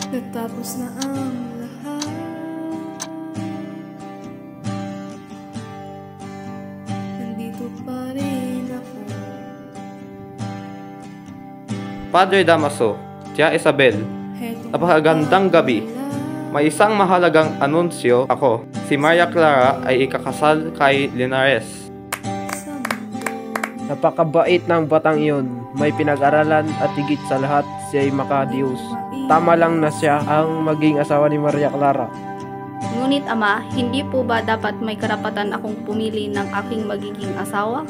Natapos na ang lahat. Nandito pa rin ako. Padre Damaso, Tia Isabel, Heto napakagandang gabi. May isang mahalagang anunsyo ako. Si Maria Clara ay ikakasal kay Linares. sa mundo. Napakabait ng batang iyon. May pinag-aralan at higit sa lahat siya ay makadiyos. Tama lang na siya ang maging asawa ni Maria Clara. Ngunit ama, hindi po ba dapat may karapatan akong pumili ng aking magiging asawa?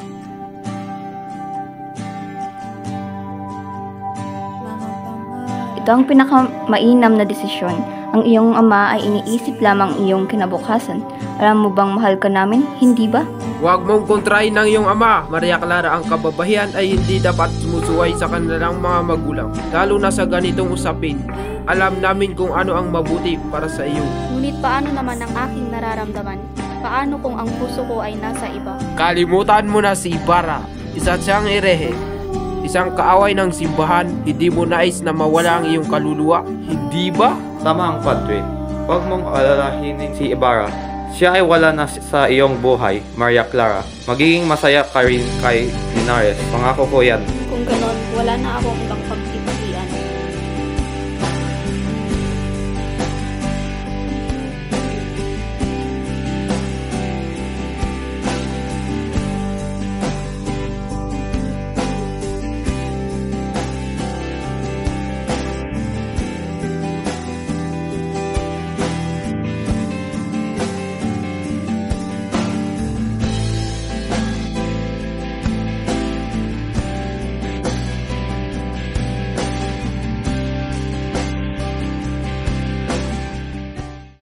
Mga pangarap. Ito ang pinakamainam na desisyon. Ang iyong ama ay iniisip lamang iyong kinabukasan. Alam mo bang mahal ka namin, hindi ba? Huwag mong kontrahin ng iyong ama, Maria Clara. Ang kababayan ay hindi dapat sumusuway sa kanilang mga magulang. Lalo na sa ganitong usapin. Alam namin kung ano ang mabuti para sa iyo. Ngunit paano naman ang aking nararamdaman? Paano kung ang puso ko ay nasa iba? Kalimutan mo na si Ibarra. Isa siyang erehe. Isang kaaway ng simbahan. Hindi mo nais na mawala ang iyong kaluluwa. Hindi ba? Tama ang Padre. Huwag mong alalahanin si Ibarra. Siya ay wala na sa iyong buhay, Maria Clara. Magiging masaya ka rin kay Linares. Pangako ko yan. Kung ganon, wala na akong ibang